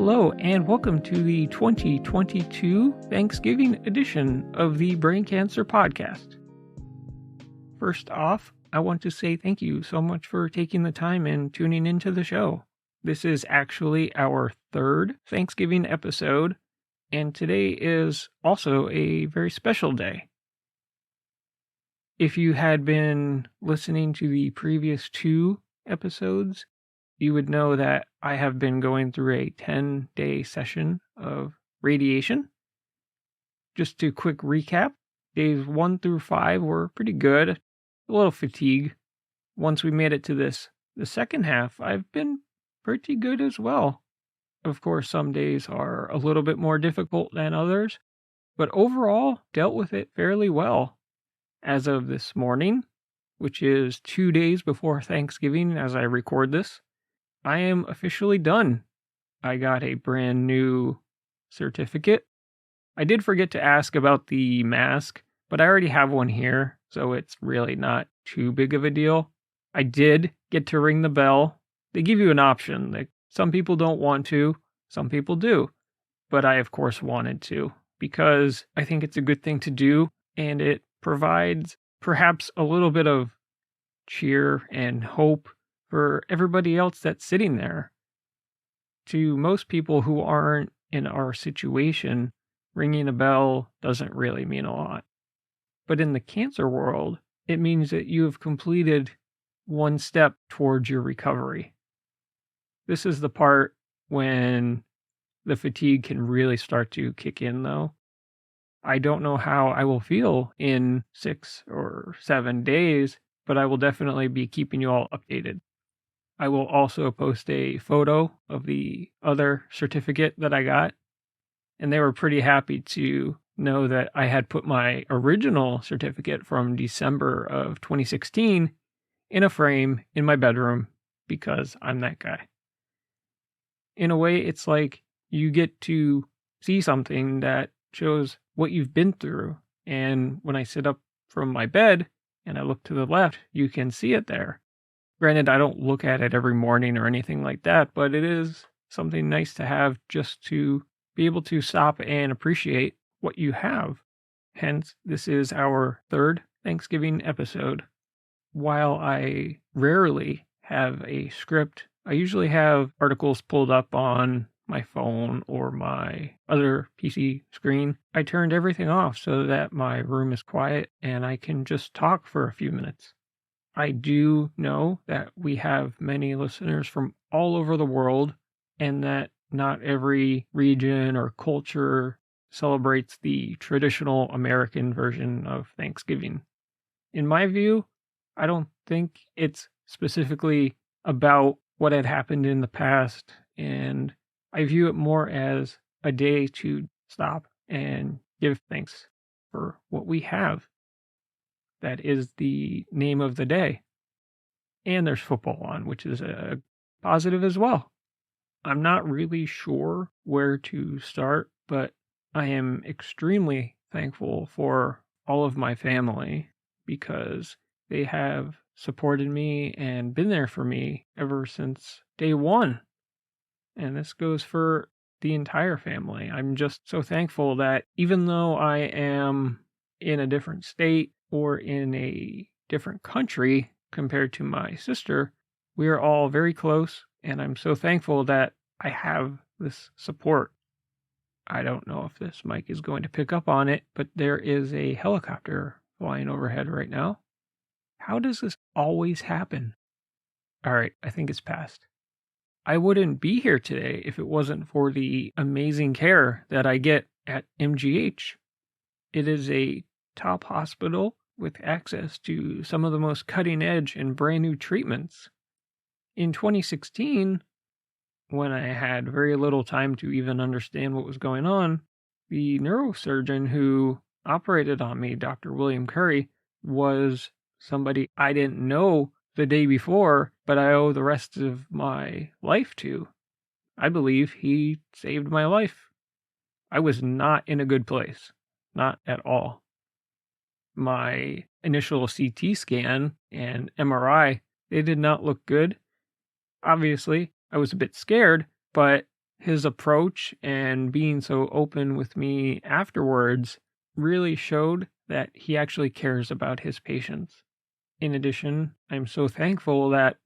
Hello, and welcome to the 2022 Thanksgiving edition of the Brain Cancer Podcast. First off, I want to say thank you so much for taking the time and tuning into the show. This is actually our third Thanksgiving episode, and today is also a very special day. If you had been listening to the previous two episodes, you would know that I have been going through a 10-day session of radiation. Just to quick recap, days 1 through 5 were pretty good, a little fatigue. Once we made it to the second half, I've been pretty good as well. Of course, some days are a little bit more difficult than others, but overall, dealt with it fairly well. As of this morning, which is 2 days before Thanksgiving as I record this, I am officially done. I got a brand new certificate. I did forget to ask about the mask, but I already have one here, so it's really not too big of a deal. I did get to ring the bell. They give you an option. Like, some people don't want to, some people do. But I, of course, wanted to, because I think it's a good thing to do, and it provides perhaps a little bit of cheer and hope for everybody else that's sitting there. To most people who aren't in our situation, ringing a bell doesn't really mean a lot. But in the cancer world, it means that you have completed one step towards your recovery. This is the part when the fatigue can really start to kick in, though. I don't know how I will feel in 6 or 7 days, but I will definitely be keeping you all updated. I will also post a photo of the other certificate that I got, and they were pretty happy to know that I had put my original certificate from December of 2016 in a frame in my bedroom, because I'm that guy. In a way, it's like you get to see something that shows what you've been through, and when I sit up from my bed and I look to the left, you can see it there. Granted, I don't look at it every morning or anything like that, but it is something nice to have just to be able to stop and appreciate what you have. Hence, this is our third Thanksgiving episode. While I rarely have a script, I usually have articles pulled up on my phone or my other PC screen. I turned everything off so that my room is quiet and I can just talk for a few minutes. I do know that we have many listeners from all over the world, and that not every region or culture celebrates the traditional American version of Thanksgiving. In my view, I don't think it's specifically about what had happened in the past, and I view it more as a day to stop and give thanks for what we have. That is the name of the day. And there's football on, which is a positive as well. I'm not really sure where to start, but I am extremely thankful for all of my family, because they have supported me and been there for me ever since day one. And this goes for the entire family. I'm just so thankful that even though I am in a different state or in a different country compared to my sister, we are all very close, and I'm so thankful that I have this support. I don't know if this mic is going to pick up on it, but there is a helicopter flying overhead right now. How does this always happen? All right, I think it's passed. I wouldn't be here today if it wasn't for the amazing care that I get at MGH. It is a top hospital with access to some of the most cutting edge and brand new treatments. In 2016, when I had very little time to even understand what was going on, the neurosurgeon who operated on me, Dr. William Curry, was somebody I didn't know the day before, but I owe the rest of my life to. I believe he saved my life. I was not in a good place. Not at all. My initial CT scan and MRI, they did not look good. Obviously, I was a bit scared, but His approach and being so open with me afterwards really showed that he actually cares about his patients. In addition, I'm so thankful that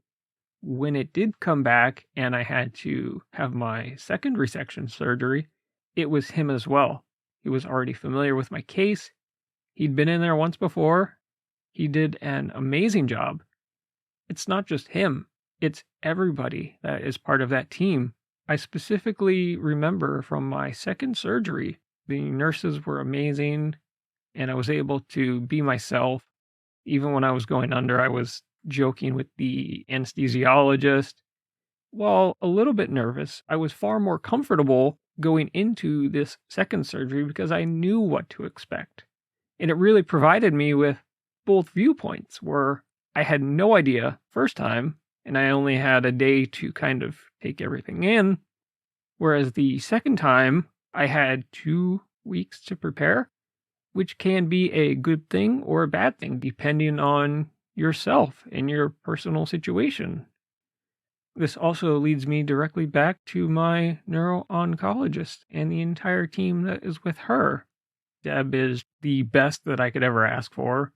when it did come back and I had to have my second resection surgery, it was him as well. He was already familiar with my case. He'd been in there once before. He did an amazing job. It's not just him, it's everybody that is part of that team. I specifically remember from my second surgery, the nurses were amazing and I was able to be myself. Even when I was going under, I was joking with the anesthesiologist. While a little bit nervous, I was far more comfortable going into this second surgery because I knew what to expect. And it really provided me with both viewpoints where I had no idea first time and I only had a day to kind of take everything in. Whereas the second time, I had 2 weeks to prepare, which can be a good thing or a bad thing depending on yourself and your personal situation. This also leads me directly back to my neuro-oncologist and the entire team that is with her. Deb is the best that I could ever ask for.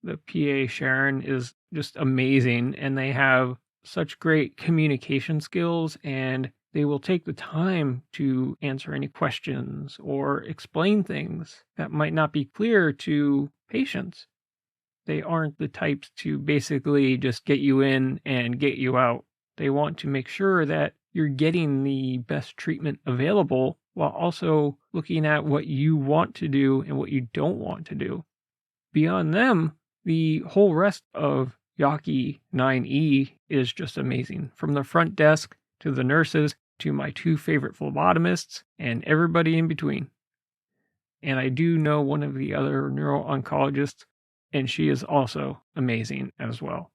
The PA Sharon is just amazing, and they have such great communication skills, and they will take the time to answer any questions or explain things that might not be clear to patients. They aren't the types to basically just get you in and get you out. They want to make sure that you're getting the best treatment available while also looking at what you want to do and what you don't want to do. Beyond them, the whole rest of Yaki 9E is just amazing. From the front desk to the nurses to my 2 favorite phlebotomists and everybody in between. And I do know one of the other neuro-oncologists, and she is also amazing as well.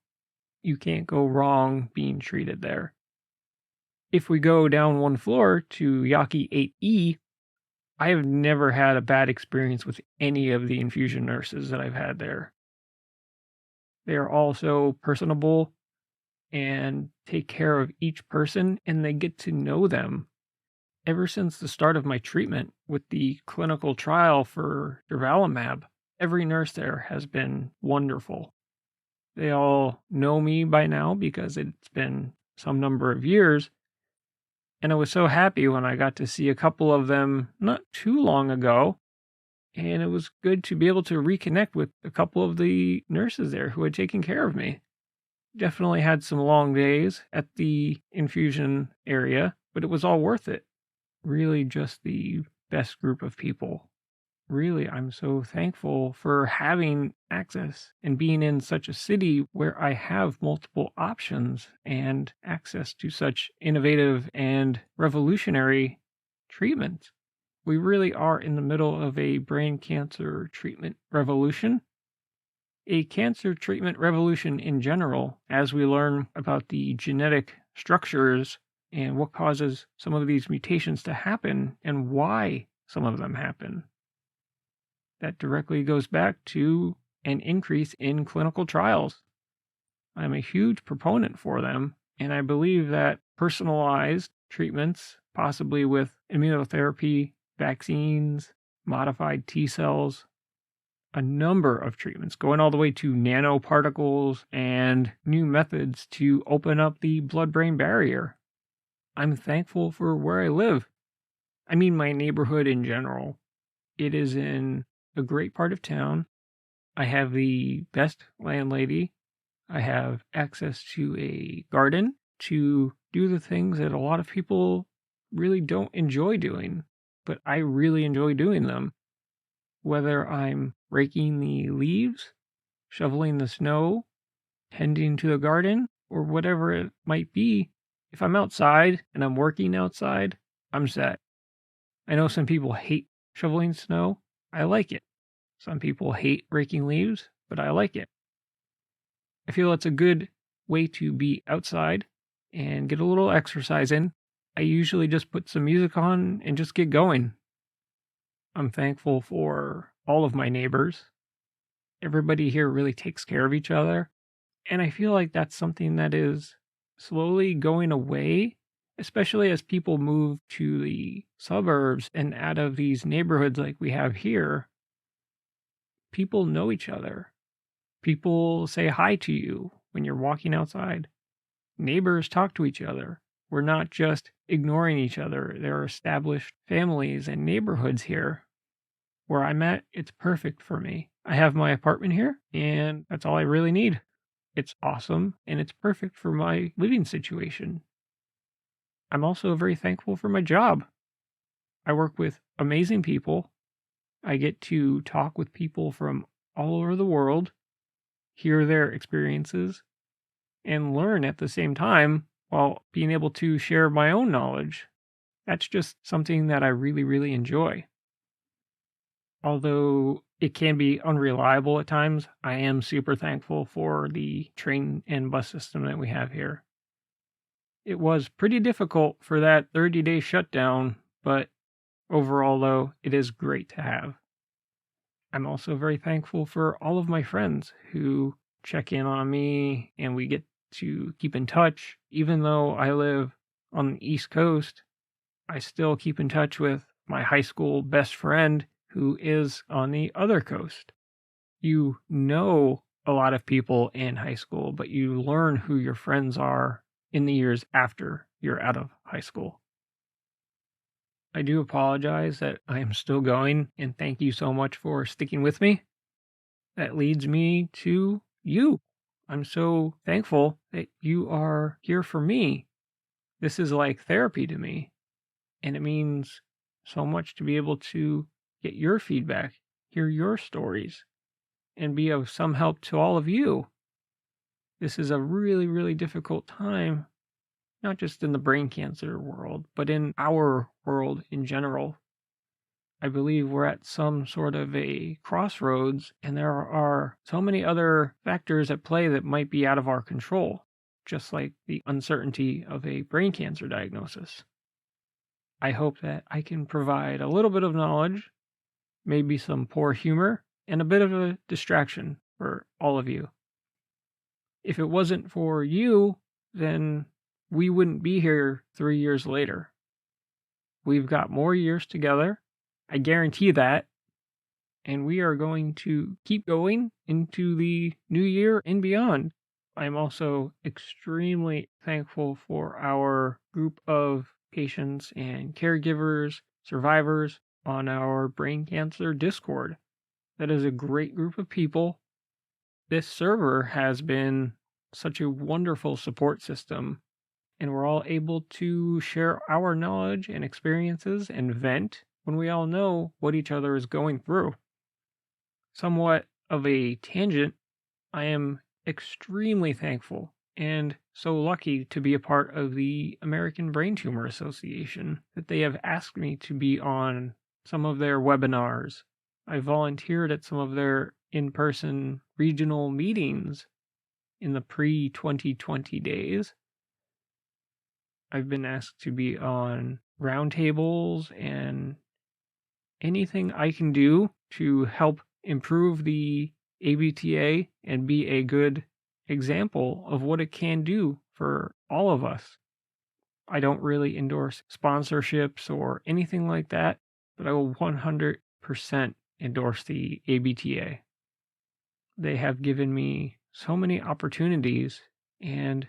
You can't go wrong being treated there. If we go down one floor to Yaki 8E, I have never had a bad experience with any of the infusion nurses that I've had there. They are all so personable and take care of each person, and they get to know them. Ever since the start of my treatment with the clinical trial for durvalumab, every nurse there has been wonderful. They all know me by now because it's been some number of years, and I was so happy when I got to see a couple of them not too long ago, and it was good to be able to reconnect with a couple of the nurses there who had taken care of me. Definitely had some long days at the infusion area, but it was all worth it. Really just the best group of people. Really, I'm so thankful for having access and being in such a city where I have multiple options and access to such innovative and revolutionary treatment. We really are in the middle of a brain cancer treatment revolution. A cancer treatment revolution in general, as we learn about the genetic structures and what causes some of these mutations to happen and why some of them happen. That directly goes back to an increase in clinical trials. I'm a huge proponent for them, and I believe that personalized treatments, possibly with immunotherapy, vaccines, modified T cells, a number of treatments going all the way to nanoparticles and new methods to open up the blood-brain barrier. I'm thankful for where I live. I mean, my neighborhood in general. It is in a great part of town. I have the best landlady. I have access to a garden to do the things that a lot of people really don't enjoy doing, but I really enjoy doing them. Whether I'm raking the leaves, shoveling the snow, tending to the garden, or whatever it might be, if I'm outside and I'm working outside, I'm set. I know some people hate shoveling snow. I like it. Some people hate raking leaves, but I like it. I feel it's a good way to be outside and get a little exercise in. I usually just put some music on and just get going. I'm thankful for all of my neighbors. Everybody here really takes care of each other. And I feel like that's something that is slowly going away especially as people move to the suburbs and out of these neighborhoods like we have here. People know each other. People say hi to you when you're walking outside. Neighbors talk to each other. We're not just ignoring each other. There are established families and neighborhoods here. Where I'm at, it's perfect for me. I have my apartment here, and that's all I really need. It's awesome, and it's perfect for my living situation. I'm also very thankful for my job. I work with amazing people. I get to talk with people from all over the world, hear their experiences, and learn at the same time while being able to share my own knowledge. That's just something that I really, really enjoy. Although it can be unreliable at times, I am super thankful for the train and bus system that we have here. It was pretty difficult for that 30-day shutdown, but overall, though, it is great to have. I'm also very thankful for all of my friends who check in on me and we get to keep in touch. Even though I live on the East Coast, I still keep in touch with my high school best friend who is on the other coast. You know a lot of people in high school, but you learn who your friends are in the years after you're out of high school. I do apologize that I am still going, and thank you so much for sticking with me. That leads me to you. I'm so thankful that you are here for me. This is like therapy to me, and it means so much to be able to get your feedback, hear your stories, and be of some help to all of you. This is a really, really difficult time, not just in the brain cancer world, but in our world in general. I believe we're at some sort of a crossroads, and there are so many other factors at play that might be out of our control, just like the uncertainty of a brain cancer diagnosis. I hope that I can provide a little bit of knowledge, maybe some poor humor, and a bit of a distraction for all of you. If it wasn't for you, then we wouldn't be here 3 years later. We've got more years together. I guarantee that. And we are going to keep going into the new year and beyond. I'm also extremely thankful for our group of patients and caregivers, survivors on our brain cancer Discord. That is a great group of people. This server has been such a wonderful support system, and we're all able to share our knowledge and experiences and vent when we all know what each other is going through. Somewhat of a tangent, I am extremely thankful and so lucky to be a part of the American Brain Tumor Association, that they have asked me to be on some of their webinars. I volunteered at some of their in-person regional meetings in the pre-2020 days. I've been asked to be on roundtables and anything I can do to help improve the ABTA and be a good example of what it can do for all of us. I don't really endorse sponsorships or anything like that, but I will 100% endorse the ABTA. They have given me so many opportunities, and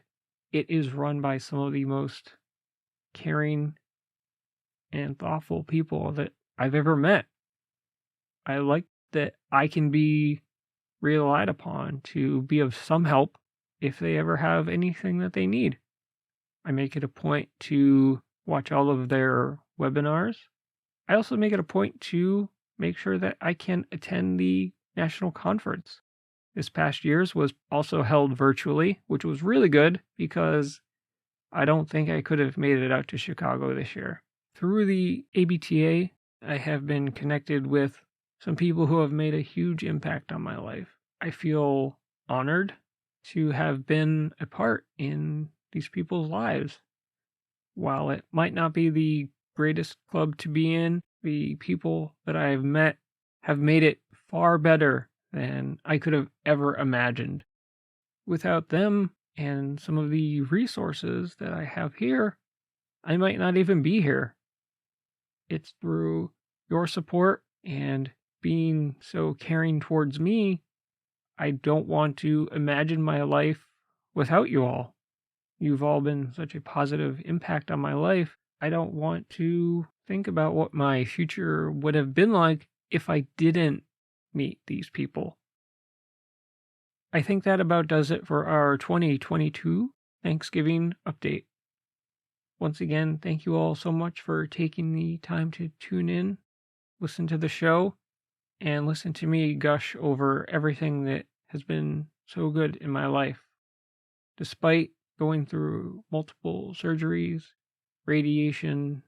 it is run by some of the most caring and thoughtful people that I've ever met. I like that I can be relied upon to be of some help if they ever have anything that they need. I make it a point to watch all of their webinars. I also make it a point to make sure that I can attend the national conference. This past year's was also held virtually, which was really good because I don't think I could have made it out to Chicago this year. Through the ABTA, I have been connected with some people who have made a huge impact on my life. I feel honored to have been a part in these people's lives. While it might not be the greatest club to be in, the people that I have met have made it far better than I could have ever imagined. Without them and some of the resources that I have here, I might not even be here. It's through your support and being so caring towards me. I don't want to imagine my life without you all. You've all been such a positive impact on my life. I don't want to think about what my future would have been like if I didn't meet these people. I think that about does it for our 2022 Thanksgiving update. Once again, thank you all so much for taking the time to tune in, listen to the show, and listen to me gush over everything that has been so good in my life. Despite going through multiple surgeries, radiation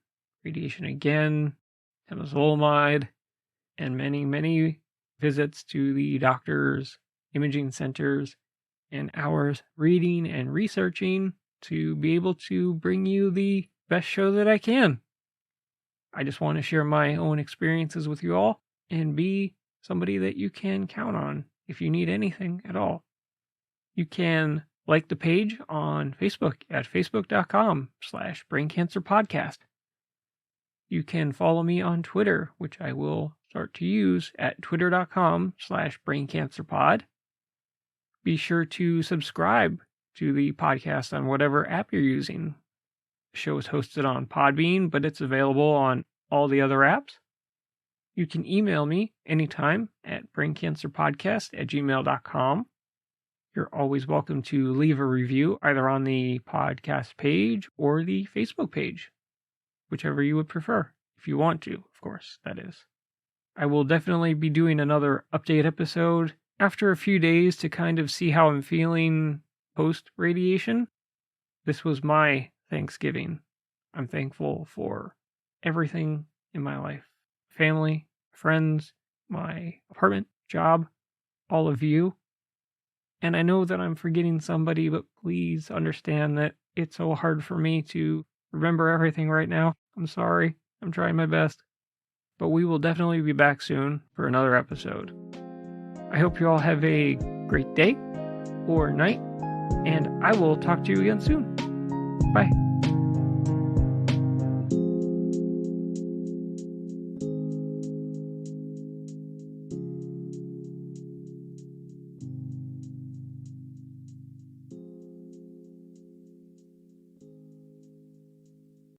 again, temozolomide, and many, many visits to the doctors, imaging centers, and hours reading and researching to be able to bring you the best show that I can. I just want to share my own experiences with you all and be somebody that you can count on if you need anything at all. You can like the page on Facebook at facebook.com/braincancerpodcast. You can follow me on Twitter, which I will start to use at twitter.com/braincancerpod. Be sure to subscribe to the podcast on whatever app you're using. The show is hosted on Podbean, but it's available on all the other apps. You can email me anytime at braincancerpodcast@gmail.com. You're always welcome to leave a review either on the podcast page or the Facebook page, whichever you would prefer, if you want to, of course, that is. I will definitely be doing another update episode after a few days to kind of see how I'm feeling post-radiation. This was my Thanksgiving. I'm thankful for everything in my life. Family, friends, my apartment, job, all of you. And I know that I'm forgetting somebody, but please understand that it's so hard for me to remember everything right now. I'm sorry. I'm trying my best. But we will definitely be back soon for another episode. I hope you all have a great day or night, and I will talk to you again soon. Bye.